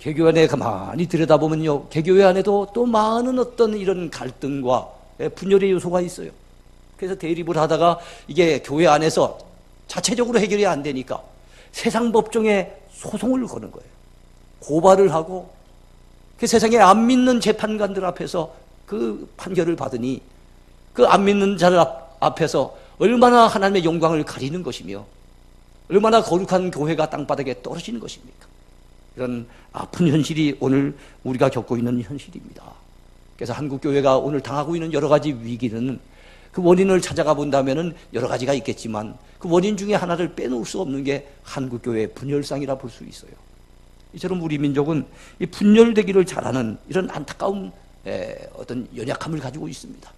개교회 안에 가만히 들여다보면요, 개교회 안에도 또 많은 어떤 이런 갈등과 분열의 요소가 있어요. 그래서 대립을 하다가 이게 교회 안에서 자체적으로 해결이 안 되니까 세상 법정에 소송을 거는 거예요. 고발을 하고 그 세상에 안 믿는 재판관들 앞에서 그 판결을 받으니 그 안 믿는 자들 앞에서 얼마나 하나님의 영광을 가리는 것이며 얼마나 거룩한 교회가 땅바닥에 떨어지는 것입니까? 이런 아픈 현실이 오늘 우리가 겪고 있는 현실입니다. 그래서 한국교회가 오늘 당하고 있는 여러 가지 위기는 그 원인을 찾아가 본다면 여러 가지가 있겠지만 그 원인 중에 하나를 빼놓을 수 없는 게 한국교회의 분열상이라 볼 수 있어요. 이처럼 우리 민족은 이 분열되기를 잘하는 이런 안타까운 어떤 연약함을 가지고 있습니다.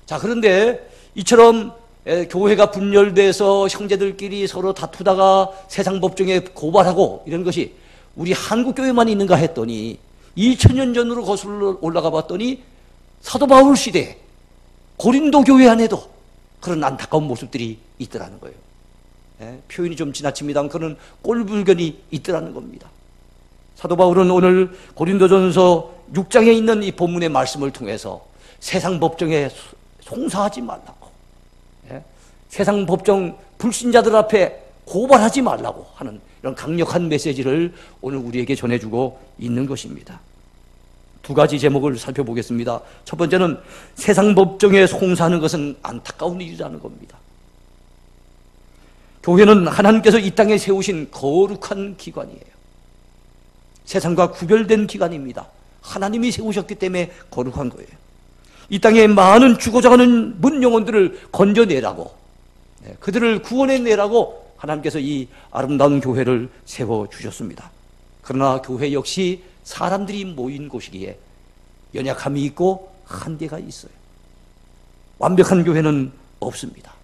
자, 그런데 이처럼 교회가 분열돼서 형제들끼리 서로 다투다가 세상 법정에 고발하고 이런 것이 우리 한국교회만 있는가 했더니 2000년 전으로 거슬러 올라가 봤더니 사도 바울 시대에 고린도 교회 안에도 그런 안타까운 모습들이 있더라는 거예요. 표현이 좀 지나칩니다만 그런 꼴불견이 있더라는 겁니다. 사도 바울은 오늘 고린도전서 6장에 있는 이 본문의 말씀을 통해서 세상 법정에 송사하지 말라고, 세상 법정 불신자들 앞에 고발하지 말라고 하는 이런 강력한 메시지를 오늘 우리에게 전해주고 있는 것입니다. 두 가지 제목을 살펴보겠습니다. 첫 번째는 세상 법정에 송사하는 것은 안타까운 일이라는 겁니다. 교회는 하나님께서 이 땅에 세우신 거룩한 기관이에요. 세상과 구별된 기관입니다. 하나님이 세우셨기 때문에 거룩한 거예요. 이 땅에 많은 죽어가는 문 영혼들을 건져내라고, 그들을 구원해내라고 하나님께서 이 아름다운 교회를 세워주셨습니다. 그러나 교회 역시 사람들이 모인 곳이기에 연약함이 있고 한계가 있어요. 완벽한 교회는 없습니다.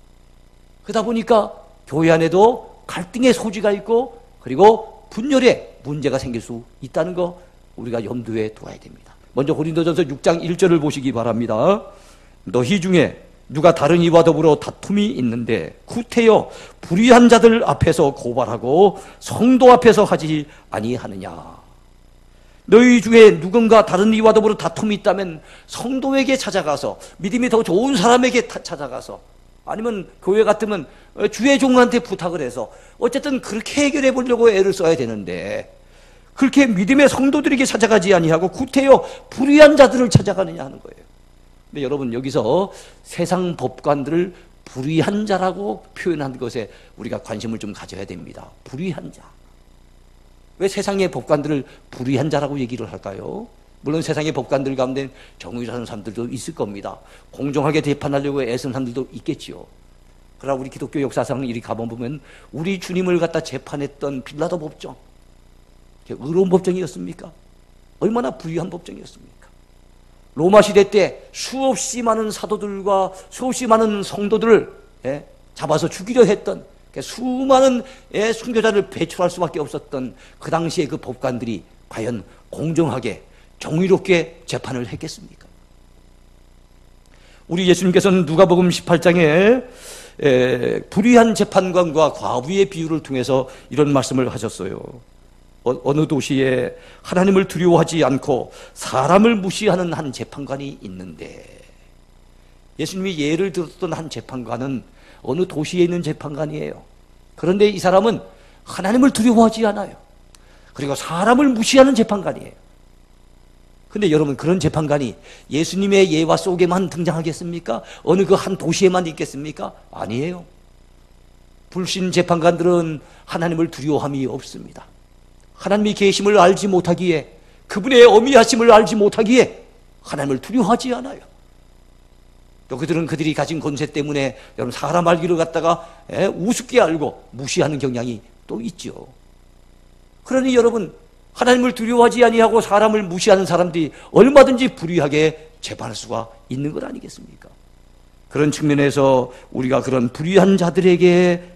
그러다 보니까 교회 안에도 갈등의 소지가 있고 그리고 분열의 문제가 생길 수 있다는 거 우리가 염두에 두어야 됩니다. 먼저 고린도전서 6장 1절을 보시기 바랍니다. 너희 중에 누가 다른 이와 더불어 다툼이 있는데 구태여 불의한 자들 앞에서 고발하고 성도 앞에서 하지 아니하느냐. 너희 중에 누군가 다른 이와 더불어 다툼이 있다면 성도에게 찾아가서, 믿음이 더 좋은 사람에게 찾아가서, 아니면 교회 같으면 주의 종한테 부탁을 해서 어쨌든 그렇게 해결해 보려고 애를 써야 되는데 그렇게 믿음의 성도들에게 찾아가지 아니하고 구태여 불의한 자들을 찾아가느냐 하는 거예요. 근데 여러분, 여기서 세상 법관들을 불의한 자라고 표현한 것에 우리가 관심을 좀 가져야 됩니다. 불의한 자. 왜 세상의 법관들을 불의한 자라고 얘기를 할까요? 물론 세상의 법관들 가운데 정의라는 사람들도 있을 겁니다. 공정하게 재판하려고 애쓰는 사람들도 있겠지요. 그러나 우리 기독교 역사상 이리 가보면 우리 주님을 갖다 재판했던 빌라도 법정, 의로운 법정이었습니까? 얼마나 부유한 법정이었습니까? 로마 시대 때 수없이 많은 사도들과 수없이 많은 성도들을 잡아서 죽이려 했던 수많은 순교자를 배출할 수밖에 없었던 그 당시에 그 법관들이 과연 공정하게 정의롭게 재판을 했겠습니까? 우리 예수님께서는 누가복음 18장에 불의한 재판관과 과부의 비유를 통해서 이런 말씀을 하셨어요. 어느 도시에 하나님을 두려워하지 않고 사람을 무시하는 한 재판관이 있는데, 예수님이 예를 들었던 한 재판관은 어느 도시에 있는 재판관이에요. 그런데 이 사람은 하나님을 두려워하지 않아요. 그리고 사람을 무시하는 재판관이에요. 근데 여러분, 그런 재판관이 예수님의 예와 속에만 등장하겠습니까? 어느 그 한 도시에만 있겠습니까? 아니에요. 불신 재판관들은 하나님을 두려워함이 없습니다. 하나님의 계심을 알지 못하기에, 그분의 어미하심을 알지 못하기에 하나님을 두려워하지 않아요. 또 그들은 그들이 가진 권세 때문에 여러분 사람 알기를 갖다가 우습게 알고 무시하는 경향이 또 있죠. 그러니 여러분, 하나님을 두려워하지 아니하고 사람을 무시하는 사람들이 얼마든지 불의하게 재판할 수가 있는 것 아니겠습니까? 그런 측면에서 우리가 그런 불의한 자들에게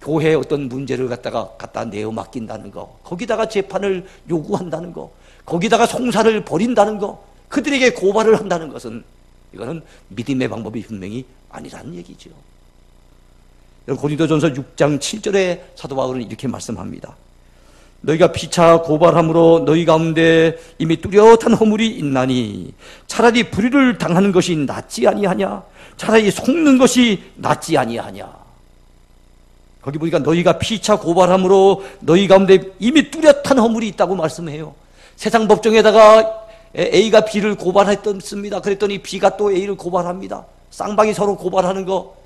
교회의 어떤 문제를 갖다 내어 맡긴다는 거, 거기다가 재판을 요구한다는 거, 거기다가 송사를 벌인다는 거, 그들에게 고발을 한다는 것은 이거는 믿음의 방법이 분명히 아니라는 얘기죠. 고린도전서 6장 7절에 사도 바울은 이렇게 말씀합니다. 너희가 피차 고발함으로 너희 가운데 이미 뚜렷한 허물이 있나니 차라리 불의를 당하는 것이 낫지 아니하냐? 차라리 속는 것이 낫지 아니하냐? 거기 보니까 너희가 피차 고발함으로 너희 가운데 이미 뚜렷한 허물이 있다고 말씀해요. 세상 법정에다가 A가 B를 고발했습니다. 그랬더니 B가 또 A를 고발합니다. 쌍방이 서로 고발하는 거,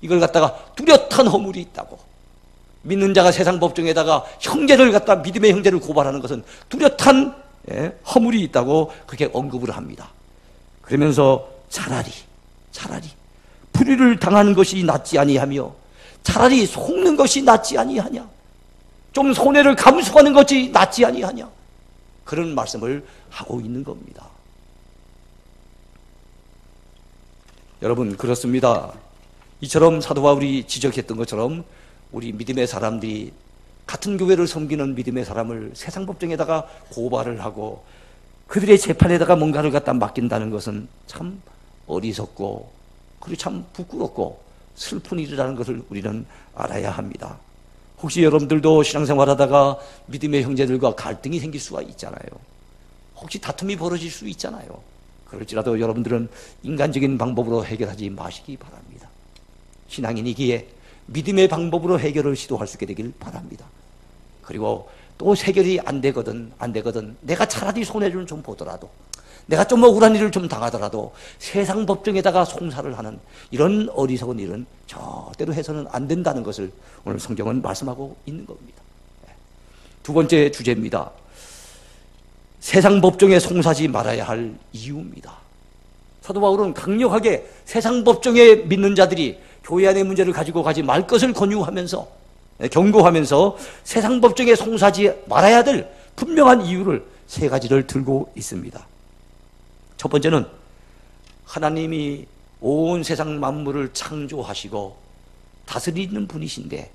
이걸 갖다가 뚜렷한 허물이 있다고. 믿는 자가 세상 법정에다가 형제를 갖다 믿음의 형제를 고발하는 것은 뚜렷한 허물이 있다고 그렇게 언급을 합니다. 그러면서 차라리 불의를 당하는 것이 낫지 아니하며 차라리 속는 것이 낫지 아니하냐? 좀 손해를 감수하는 것이 낫지 아니하냐? 그런 말씀을 하고 있는 겁니다. 여러분, 그렇습니다. 이처럼 사도 바울이 지적했던 것처럼 우리 믿음의 사람들이 같은 교회를 섬기는 믿음의 사람을 세상 법정에다가 고발을 하고 그들의 재판에다가 뭔가를 갖다 맡긴다는 것은 참 어리석고 그리고 참 부끄럽고 슬픈 일이라는 것을 우리는 알아야 합니다. 혹시 여러분들도 신앙생활하다가 믿음의 형제들과 갈등이 생길 수가 있잖아요. 혹시 다툼이 벌어질 수 있잖아요. 그럴지라도 여러분들은 인간적인 방법으로 해결하지 마시기 바랍니다. 신앙인이기에 믿음의 방법으로 해결을 시도할 수 있게 되길 바랍니다. 그리고 또 해결이 안 되거든 내가 차라리 손해를 좀 보더라도 내가 좀 억울한 일을 좀 당하더라도 세상 법정에다가 송사를 하는 이런 어리석은 일은 절대로 해서는 안 된다는 것을 오늘 성경은 말씀하고 있는 겁니다. 두 번째 주제입니다. 세상 법정에 송사하지 말아야 할 이유입니다. 사도 바울은 강력하게 세상 법정에 믿는 자들이 교회 안의 문제를 가지고 가지 말 것을 권유하면서 경고하면서 세상 법정에 송사하지 말아야 될 분명한 이유를 세 가지를 들고 있습니다. 첫 번째는 하나님이 온 세상 만물을 창조하시고 다스리는 분이신데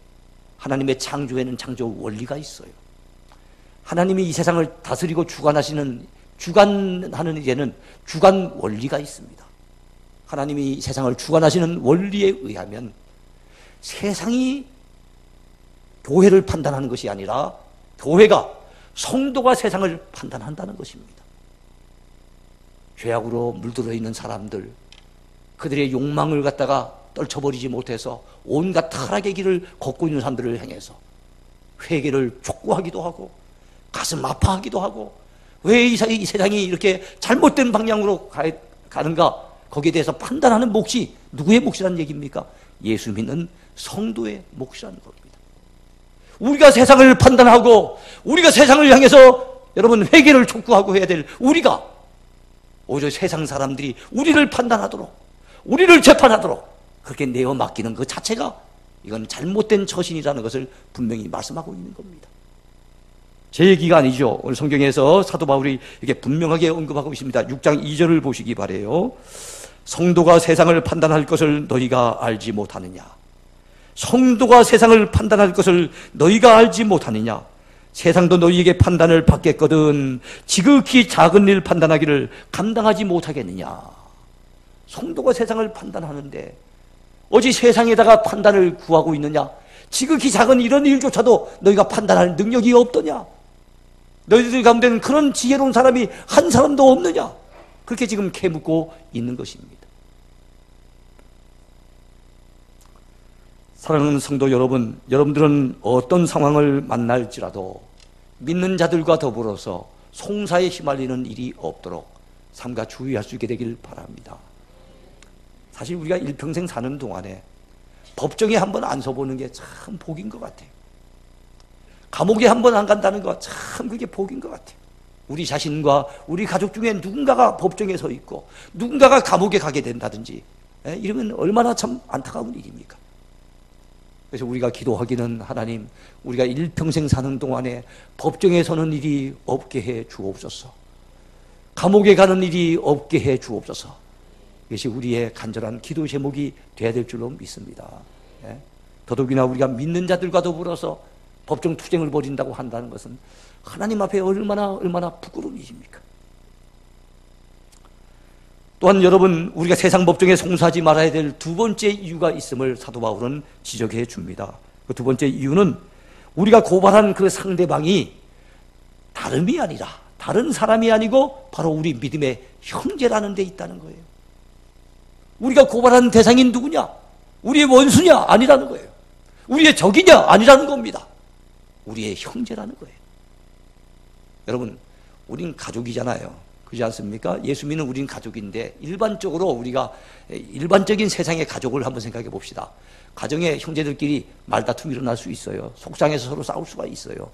하나님의 창조에는 창조 원리가 있어요. 하나님이 이 세상을 다스리고 주관하는 일에는 주관 원리가 있습니다. 하나님이 이 세상을 주관하시는 원리에 의하면 세상이 교회를 판단하는 것이 아니라 교회가 성도가 세상을 판단한다는 것입니다. 죄악으로 물들어 있는 사람들, 그들의 욕망을 갖다가 떨쳐버리지 못해서 온갖 타락의 길을 걷고 있는 사람들을 향해서 회개를 촉구하기도 하고 가슴 아파하기도 하고 왜 이 세상이 이렇게 잘못된 방향으로 가는가, 거기에 대해서 판단하는 몫이 누구의 몫이라는 얘기입니까? 예수 믿는 성도의 몫이라는 겁니다. 우리가 세상을 판단하고 우리가 세상을 향해서 여러분 회개를 촉구하고 해야 될 우리가 오히려 세상 사람들이 우리를 판단하도록 우리를 재판하도록 그렇게 내어 맡기는 그 자체가 이건 잘못된 처신이라는 것을 분명히 말씀하고 있는 겁니다. 제 얘기가 아니죠. 오늘 성경에서 사도 바울이 이렇게 분명하게 언급하고 있습니다. 6장 2절을 보시기 바라요. 성도가 세상을 판단할 것을 너희가 알지 못하느냐? 성도가 세상을 판단할 것을 너희가 알지 못하느냐? 세상도 너희에게 판단을 받겠거든 지극히 작은 일 판단하기를 감당하지 못하겠느냐? 성도가 세상을 판단하는데 어찌 세상에다가 판단을 구하고 있느냐? 지극히 작은 이런 일조차도 너희가 판단할 능력이 없더냐? 너희들 가운데는 그런 지혜로운 사람이 한 사람도 없느냐? 그렇게 지금 캐묻고 있는 것입니다. 사랑하는 성도 여러분, 여러분들은 어떤 상황을 만날지라도 믿는 자들과 더불어서 송사에 휘말리는 일이 없도록 삼가 주의할 수 있게 되길 바랍니다. 사실 우리가 일평생 사는 동안에 법정에 한번 안 서보는 게 참 복인 것 같아요. 감옥에 한번 안 간다는 거 참 그게 복인 것 같아요. 우리 자신과 우리 가족 중에 누군가가 법정에 서 있고 누군가가 감옥에 가게 된다든지 이러면 얼마나 참 안타까운 일입니까? 그래서 우리가 기도하기는 하나님, 우리가 일평생 사는 동안에 법정에 서는 일이 없게 해 주옵소서. 감옥에 가는 일이 없게 해 주옵소서. 이것이 우리의 간절한 기도 제목이 되어야 될 줄로 믿습니다. 더더욱이나 우리가 믿는 자들과 더불어서 법정 투쟁을 벌인다고 한다는 것은 하나님 앞에 얼마나 부끄러운 일입니까? 또한 여러분, 우리가 세상 법정에 송사하지 말아야 될 두 번째 이유가 있음을 사도 바울은 지적해 줍니다. 그 두 번째 이유는 우리가 고발한 그 상대방이 다름이 아니라, 다른 사람이 아니고 바로 우리 믿음의 형제라는 데 있다는 거예요. 우리가 고발하는 대상인 누구냐? 우리의 원수냐? 아니라는 거예요. 우리의 적이냐? 아니라는 겁니다. 우리의 형제라는 거예요. 여러분, 우린 가족이잖아요. 그렇지 않습니까? 예수 믿는 우린 가족인데, 일반적으로 우리가 일반적인 세상의 가족을 한번 생각해 봅시다. 가정의 형제들끼리 말다툼이 일어날 수 있어요. 속상해서 서로 싸울 수가 있어요.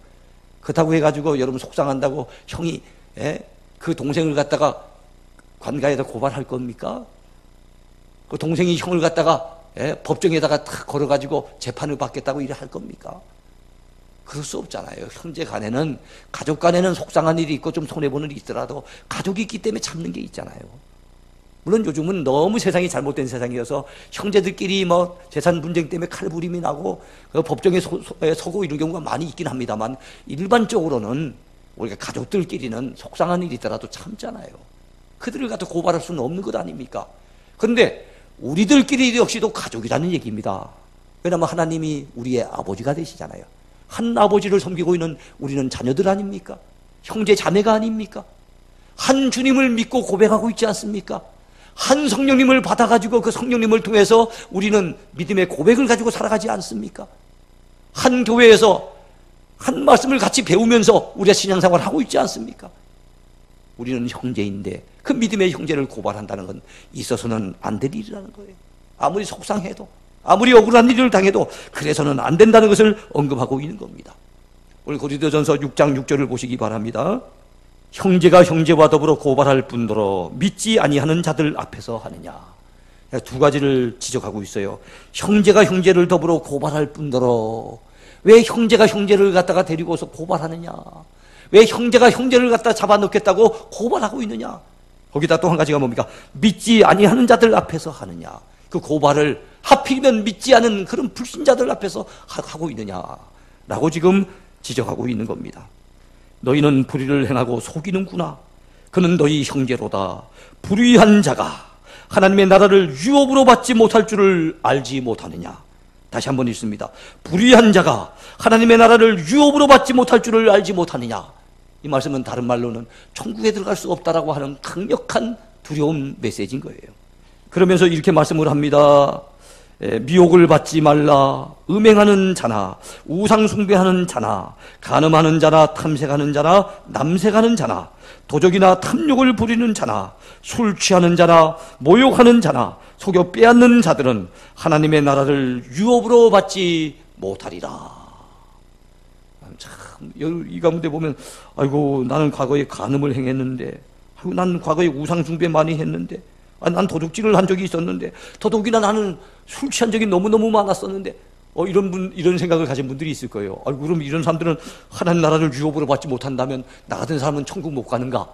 그렇다고 해가지고 여러분 속상한다고 형이 그 동생을 갖다가 관가에다 고발할 겁니까? 그 동생이 형을 갖다가 법정에다가 탁 걸어가지고 재판을 받겠다고 이래 할 겁니까? 그럴 수 없잖아요. 형제 간에는, 가족 간에는 속상한 일이 있고 좀 손해보는 일이 있더라도 가족이 있기 때문에 참는 게 있잖아요. 물론 요즘은 너무 세상이 잘못된 세상이어서 형제들끼리 뭐 재산 분쟁 때문에 칼부림이 나고 법정에 서고 이런 경우가 많이 있긴 합니다만, 일반적으로는 우리가 가족들끼리는 속상한 일이 있더라도 참잖아요. 그들을 갖다 고발할 수는 없는 것 아닙니까? 그런데 우리들끼리 역시도 가족이라는 얘기입니다. 왜냐하면 하나님이 우리의 아버지가 되시잖아요. 한 아버지를 섬기고 있는 우리는 자녀들 아닙니까? 형제 자매가 아닙니까? 한 주님을 믿고 고백하고 있지 않습니까? 한 성령님을 받아가지고 그 성령님을 통해서 우리는 믿음의 고백을 가지고 살아가지 않습니까? 한 교회에서 한 말씀을 같이 배우면서 우리가 신앙생활을 하고 있지 않습니까? 우리는 형제인데 그 믿음의 형제를 고발한다는 건 있어서는 안 될 일이라는 거예요. 아무리 속상해도, 아무리 억울한 일을 당해도 그래서는 안 된다는 것을 언급하고 있는 겁니다. 오늘 고린도전서 6장 6절을 보시기 바랍니다. 형제가 형제와 더불어 고발할 뿐더러 믿지 아니하는 자들 앞에서 하느냐. 두 가지를 지적하고 있어요. 형제가 형제를 더불어 고발할 뿐더러, 왜 형제가 형제를 갖다가 데리고서 고발하느냐? 왜 형제가 형제를 갖다 잡아놓겠다고 고발하고 있느냐? 거기다 또 한 가지가 뭡니까? 믿지 아니하는 자들 앞에서 하느냐. 그 고발을 하필이면 믿지 않은 그런 불신자들 앞에서 하고 있느냐라고 지금 지적하고 있는 겁니다. 너희는 불의를 행하고 속이는구나. 그는 너희 형제로다. 불의한 자가 하나님의 나라를 유업으로 받지 못할 줄을 알지 못하느냐. 다시 한번 읽습니다. 불의한 자가 하나님의 나라를 유업으로 받지 못할 줄을 알지 못하느냐. 이 말씀은 다른 말로는 천국에 들어갈 수 없다라고 하는 강력한 두려움 메시지인 거예요. 그러면서 이렇게 말씀을 합니다. 미혹을 받지 말라. 음행하는 자나 우상 숭배하는 자나 간음하는 자나 탐색하는 자나 남색하는 자나 도적이나 탐욕을 부리는 자나 술 취하는 자나 모욕하는 자나 속여 빼앗는 자들은 하나님의 나라를 유업으로 받지 못하리라. 참, 이 가운데 보면 아이고 나는 과거에 간음을 행했는데, 아이고 난 과거에 우상 숭배 많이 했는데, 난 도둑질을 한 적이 있었는데, 더더욱이나 나는 술 취한 적이 너무너무 많았었는데, 이런 생각을 가진 분들이 있을 거예요. 아이고, 그럼 이런 사람들은 하나님 나라를 유업으로 받지 못한다면 나 같은 사람은 천국 못 가는가?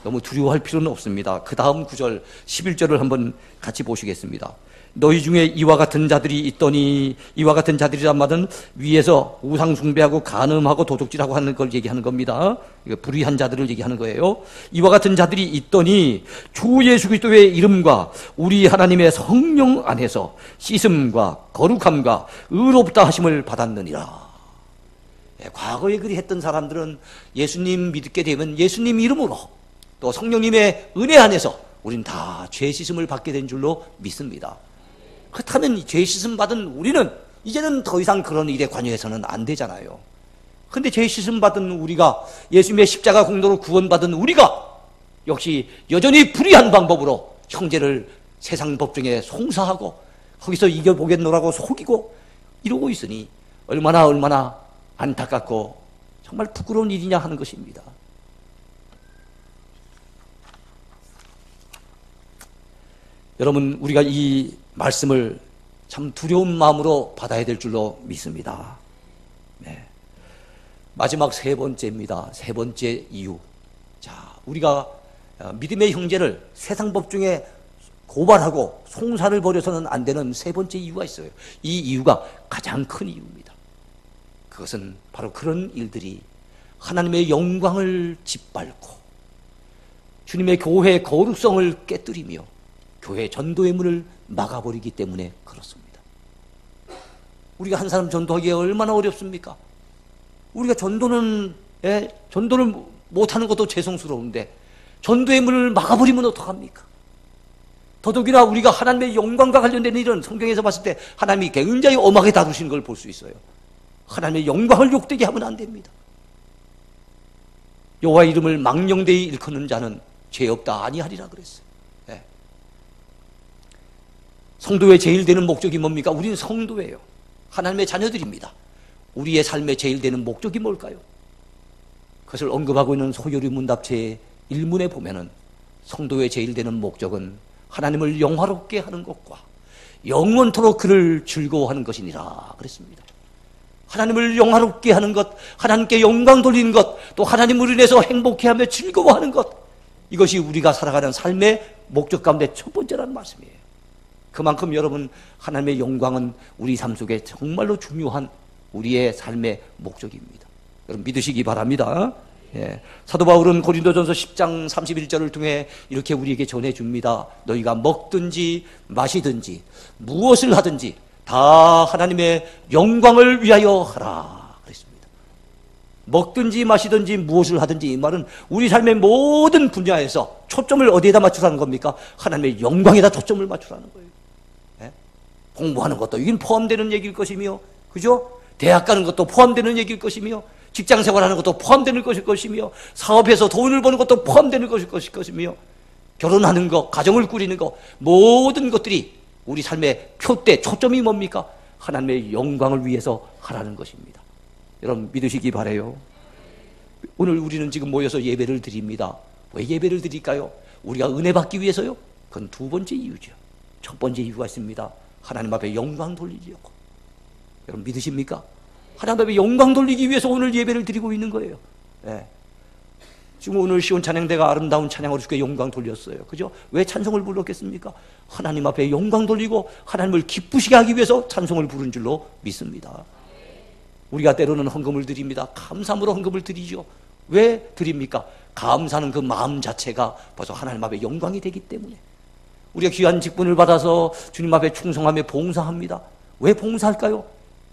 너무 두려워할 필요는 없습니다. 그 다음 9절 11절을 한번 같이 보시겠습니다. 너희 중에 이와 같은 자들이 있더니, 이와 같은 자들이란 말은 위에서 우상 숭배하고 간음하고 도둑질하고 하는 걸 얘기하는 겁니다. 이거 불의한 자들을 얘기하는 거예요. 이와 같은 자들이 있더니 주 예수 그리스도의 이름과 우리 하나님의 성령 안에서 씻음과 거룩함과 의롭다 하심을 받았느니라. 과거에 그리 했던 사람들은 예수님 믿게 되면 예수님 이름으로 또 성령님의 은혜 안에서 우린 다 죄 씻음을 받게 된 줄로 믿습니다. 그렇다면 죄 씻음 받은 우리는 이제는 더 이상 그런 일에 관여해서는 안 되잖아요. 그런데 죄 씻음 받은 우리가, 예수님의 십자가 공로로 구원받은 우리가 역시 여전히 불의한 방법으로 형제를 세상 법정에 송사하고 거기서 이겨보겠노라고 속이고 이러고 있으니 얼마나 안타깝고 정말 부끄러운 일이냐 하는 것입니다. 여러분, 우리가 이 말씀을 참 두려운 마음으로 받아야 될 줄로 믿습니다. 네. 마지막 세 번째입니다. 세 번째 이유. 자, 우리가 믿음의 형제를 세상 법정에 고발하고 송사를 벌여서는 안 되는 세 번째 이유가 있어요. 이 이유가 가장 큰 이유입니다. 그것은 바로 그런 일들이 하나님의 영광을 짓밟고 주님의 교회의 거룩성을 깨뜨리며 교회 전도의 문을 막아버리기 때문에 그렇습니다. 우리가 한 사람 전도하기에 얼마나 어렵습니까? 우리가 전도는 전도를 못하는 것도 죄송스러운데 전도의 문을 막아버리면 어떡합니까? 더더욱이나 우리가 하나님의 영광과 관련된 일은 성경에서 봤을 때 하나님이 굉장히 엄하게 다루시는 걸 볼 수 있어요. 하나님의 영광을 욕되게 하면 안 됩니다. 여호와 이름을 망령되이 일컫는 자는 죄 없다 아니하리라 그랬어요. 네. 성도의 제일 되는 목적이 뭡니까? 우리는 성도예요. 하나님의 자녀들입니다. 우리의 삶의 제일 되는 목적이 뭘까요? 그것을 언급하고 있는 소요리 문답체의 1문에 보면은 성도의 제일 되는 목적은 하나님을 영화롭게 하는 것과 영원토록 그를 즐거워하는 것이니라 그랬습니다. 하나님을 영화롭게 하는 것, 하나님께 영광 돌리는 것, 또 하나님을 인해서 행복해하며 즐거워하는 것, 이것이 우리가 살아가는 삶의 목적 가운데 첫 번째라는 말씀이에요. 그만큼 여러분, 하나님의 영광은 우리 삶 속에 정말로 중요한 우리의 삶의 목적입니다. 여러분 믿으시기 바랍니다. 예. 사도 바울은 고린도전서 10장 31절을 통해 이렇게 우리에게 전해줍니다. 너희가 먹든지 마시든지 무엇을 하든지 다 하나님의 영광을 위하여 하라 그랬습니다. 먹든지 마시든지 무엇을 하든지, 이 말은 우리 삶의 모든 분야에서 초점을 어디에다 맞추라는 겁니까? 하나님의 영광에다 초점을 맞추라는 거예요. 예? 공부하는 것도 이건 포함되는 얘기일 것이며, 그죠? 대학 가는 것도 포함되는 얘기일 것이며, 직장 생활하는 것도 포함되는 것일 것이며, 사업에서 돈을 버는 것도 포함되는 것일 것이며, 결혼하는 것, 가정을 꾸리는 것, 모든 것들이 우리 삶의 표대, 초점이 뭡니까? 하나님의 영광을 위해서 하라는 것입니다. 여러분 믿으시기 바라요. 오늘 우리는 지금 모여서 예배를 드립니다. 왜 예배를 드릴까요? 우리가 은혜 받기 위해서요? 그건 두 번째 이유죠. 첫 번째 이유가 있습니다. 하나님 앞에 영광 돌리려고. 여러분 믿으십니까? 하나님 앞에 영광 돌리기 위해서 오늘 예배를 드리고 있는 거예요. 네. 지금 오늘 시온 찬양대가 아름다운 찬양으로 주께 영광 돌렸어요. 그죠? 왜 찬송을 불렀겠습니까? 하나님 앞에 영광 돌리고 하나님을 기쁘시게 하기 위해서 찬송을 부른 줄로 믿습니다. 우리가 때로는 헌금을 드립니다. 감사함으로 헌금을 드리죠. 왜 드립니까? 감사하는 그 마음 자체가 벌써 하나님 앞에 영광이 되기 때문에. 우리가 귀한 직분을 받아서 주님 앞에 충성하며 봉사합니다. 왜 봉사할까요?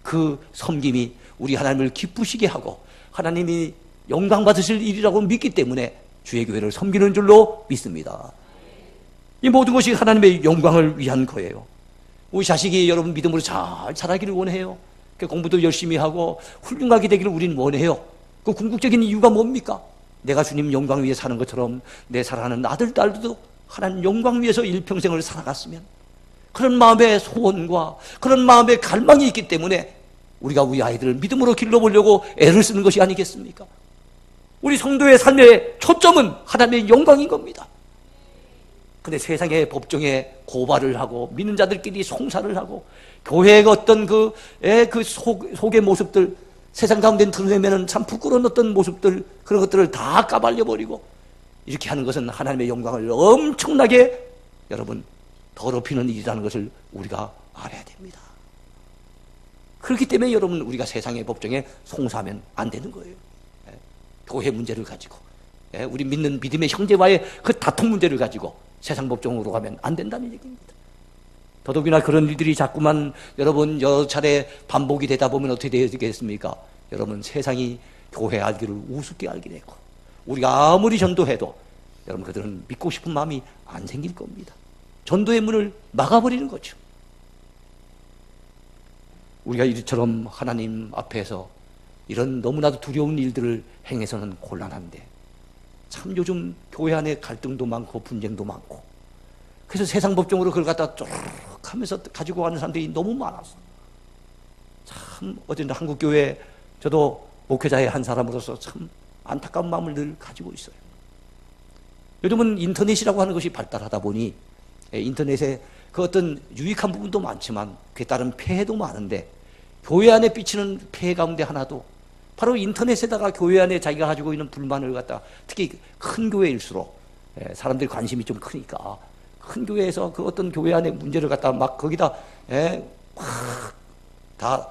그 섬김이 우리 하나님을 기쁘시게 하고 하나님이 영광 받으실 일이라고 믿기 때문에 주의 교회를 섬기는 줄로 믿습니다. 이 모든 것이 하나님의 영광을 위한 거예요. 우리 자식이 여러분 믿음으로 잘 자라기를 원해요. 공부도 열심히 하고 훌륭하게 되기를 우리는 원해요. 그 궁극적인 이유가 뭡니까? 내가 주님 영광 위해 사는 것처럼 내 사랑하는 아들, 딸도 하나님 영광 위해서 일평생을 살아갔으면, 그런 마음의 소원과 그런 마음의 갈망이 있기 때문에 우리가 우리 아이들을 믿음으로 길러보려고 애를 쓰는 것이 아니겠습니까? 우리 성도의 삶의 초점은 하나님의 영광인 겁니다. 근데 세상의 법정에 고발을 하고 믿는 자들끼리 송사를 하고 교회의 어떤 속의 모습들, 세상 가운데 드러내면 참 부끄러운 어떤 모습들, 그런 것들을 다 까발려버리고 이렇게 하는 것은 하나님의 영광을 엄청나게 여러분 더럽히는 일이라는 것을 우리가 알아야 됩니다. 그렇기 때문에 여러분 우리가 세상의 법정에 송사하면 안 되는 거예요. 교회 문제를 가지고, 우리 믿는 믿음의 형제와의 그 다툼 문제를 가지고 세상 법정으로 가면 안 된다는 얘기입니다. 더더욱이나 그런 일들이 자꾸만 여러분 여러 차례 반복이 되다 보면 어떻게 되겠습니까? 여러분 세상이 교회 알기를 우습게 알게 되고, 우리가 아무리 전도해도 여러분 그들은 믿고 싶은 마음이 안 생길 겁니다. 전도의 문을 막아버리는 거죠. 우리가 이처럼 하나님 앞에서 이런 너무나도 두려운 일들을 행해서는 곤란한데, 참 요즘 교회 안에 갈등도 많고 분쟁도 많고, 그래서 세상 법정으로 그걸 갖다 쭉 하면서 가지고 가는 사람들이 너무 많아서 참 어쨌든 한국교회, 저도 목회자의 한 사람으로서 참 안타까운 마음을 늘 가지고 있어요. 요즘은 인터넷이라고 하는 것이 발달하다 보니 인터넷에 그 어떤 유익한 부분도 많지만 그에 따른 폐해도 많은데, 교회 안에 비치는 폐해 가운데 하나도 바로 인터넷에다가 교회 안에 자기가 가지고 있는 불만을 갖다, 특히 큰 교회일수록 사람들이 관심이 좀 크니까 큰 교회에서 그 어떤 교회 안에 문제를 갖다 막 거기다 다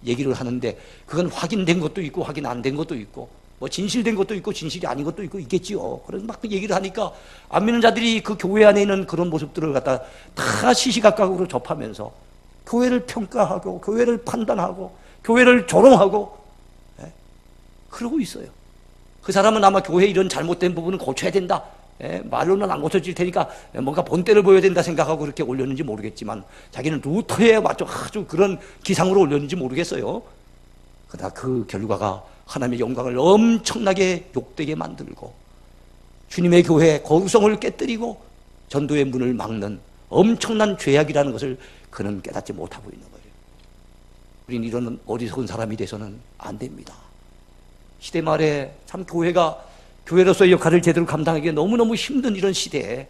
얘기를 하는데, 그건 확인된 것도 있고 확인 안 된 것도 있고 뭐 진실된 것도 있고 진실이 아닌 것도 있고 있겠지요. 그래서 막 그 얘기를 하니까 안 믿는 자들이 그 교회 안에 있는 그런 모습들을 갖다 다 시시각각으로 접하면서 교회를 평가하고 교회를 판단하고 교회를 조롱하고 그러고 있어요. 그 사람은 아마 교회 이런 잘못된 부분은 고쳐야 된다. 말로는 안 고쳐질 테니까 뭔가 본때를 보여야 된다 생각하고 그렇게 올렸는지 모르겠지만 자기는 루터에 맞춰 아주 그런 기상으로 올렸는지 모르겠어요. 그러나 그 결과가 하나님의 영광을 엄청나게 욕되게 만들고 주님의 교회의 거룩성을 깨뜨리고 전도의 문을 막는 엄청난 죄악이라는 것을 그는 깨닫지 못하고 있는 거예요. 우린 이런 어리석은 사람이 돼서는 안 됩니다. 시대 말에 참 교회가 교회로서의 역할을 제대로 감당하기가 너무너무 힘든 이런 시대에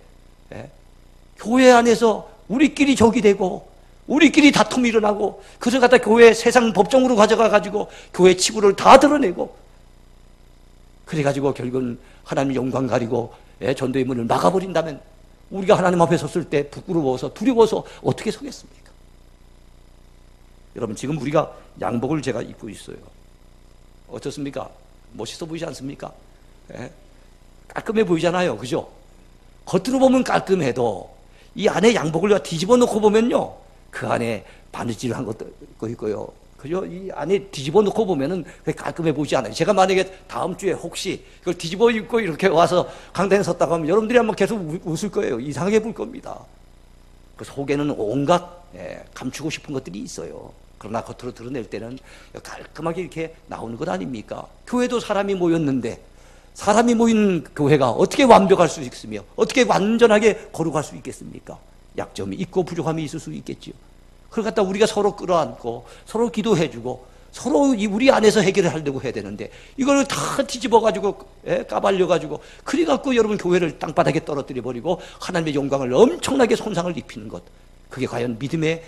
교회 안에서 우리끼리 적이 되고 우리끼리 다툼이 일어나고 그것을 갖다 교회 세상 법정으로 가져가가지고 교회 치부를 다 드러내고 그래가지고 결국은 하나님 영광 가리고 전도의 문을 막아버린다면 우리가 하나님 앞에 섰을 때 부끄러워서 두려워서 어떻게 서겠습니까? 여러분 지금 우리가 양복을 제가 입고 있어요. 어떻습니까? 멋있어 보이지 않습니까? 깔끔해 보이잖아요. 그죠? 겉으로 보면 깔끔해도 이 안에 양복을 뒤집어 놓고 보면요 그 안에 바느질한 것도 있고요. 그죠? 이 안에 뒤집어 놓고 보면은 깔끔해 보이지 않아요. 제가 만약에 다음 주에 혹시 그걸 뒤집어 입고 이렇게 와서 강단에 섰다고 하면 여러분들이 아마 계속 웃을 거예요. 이상하게 볼 겁니다. 그 속에는 온갖 감추고 싶은 것들이 있어요. 그러나 겉으로 드러낼 때는 깔끔하게 이렇게 나오는 것 아닙니까? 교회도 사람이 모였는데 사람이 모인 교회가 어떻게 완벽할 수 있으며 어떻게 완전하게 거룩할 수 있겠습니까? 약점이 있고 부족함이 있을 수 있겠지요. 그걸 갖다 우리가 서로 끌어안고 서로 기도해주고 서로 우리 안에서 해결을 하려고 해야 되는데 이걸 다 뒤집어가지고 까발려가지고 그래갖고 여러분 교회를 땅바닥에 떨어뜨려 버리고 하나님의 영광을 엄청나게 손상을 입히는 것, 그게 과연 믿음의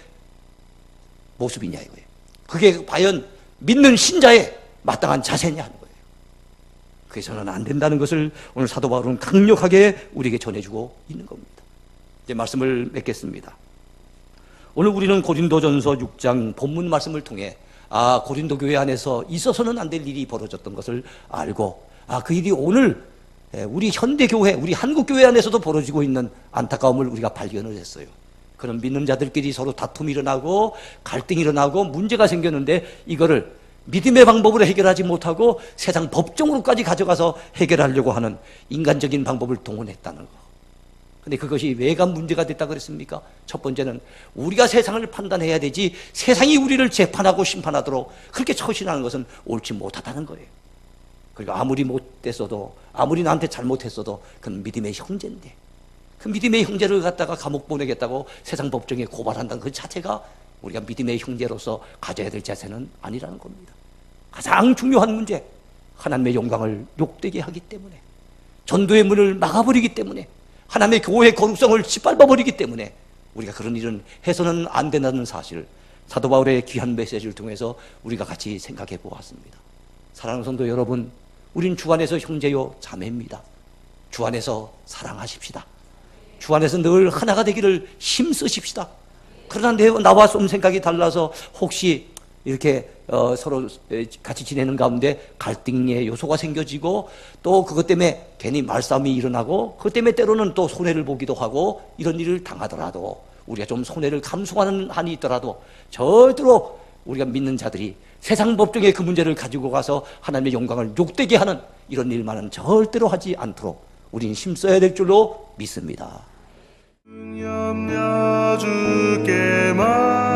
모습이냐 이거예요. 그게 과연 믿는 신자의 마땅한 자세냐 하는 거예요. 그래서는 안 된다는 것을 오늘 사도 바울은 강력하게 우리에게 전해주고 있는 겁니다. 이제 말씀을 맺겠습니다. 오늘 우리는 고린도전서 6장 본문 말씀을 통해 고린도 교회 안에서 있어서는 안 될 일이 벌어졌던 것을 알고 그 일이 오늘 우리 현대교회, 우리 한국교회 안에서도 벌어지고 있는 안타까움을 우리가 발견을 했어요. 그런 믿는 자들끼리 서로 다툼이 일어나고 갈등이 일어나고 문제가 생겼는데 이거를 믿음의 방법으로 해결하지 못하고 세상 법정으로까지 가져가서 해결하려고 하는 인간적인 방법을 동원했다는 거. 근데 그것이 왜가 문제가 됐다 그랬습니까? 첫 번째는 우리가 세상을 판단해야 되지 세상이 우리를 재판하고 심판하도록 그렇게 처신하는 것은 옳지 못하다는 거예요. 그리고 아무리 못됐어도 아무리 나한테 잘못했어도 그건 믿음의 형제인데 그 믿음의 형제를 갖다가 감옥 보내겠다고 세상 법정에 고발한다는 그 자체가 우리가 믿음의 형제로서 가져야 될 자세는 아니라는 겁니다. 가장 중요한 문제, 하나님의 영광을 욕되게 하기 때문에 전도의 문을 막아버리기 때문에 하나님의 교회의 거룩성을 짓밟아버리기 때문에 우리가 그런 일은 해서는 안 된다는 사실, 사도 바울의 귀한 메시지를 통해서 우리가 같이 생각해 보았습니다. 사랑하는 성도 여러분, 우린 주 안에서 형제요 자매입니다. 주 안에서 사랑하십시다. 주 안에서 늘 하나가 되기를 힘쓰십시다. 그러나 나와 좀 생각이 달라서 혹시 이렇게 서로 같이 지내는 가운데 갈등의 요소가 생겨지고 또 그것 때문에 괜히 말싸움이 일어나고 그것 때문에 때로는 또 손해를 보기도 하고 이런 일을 당하더라도 우리가 좀 손해를 감수하는 한이 있더라도 절대로 우리가 믿는 자들이 세상 법정에 그 문제를 가지고 가서 하나님의 영광을 욕되게 하는 이런 일만은 절대로 하지 않도록 우리는 힘써야 될 줄로 믿습니다. 주께만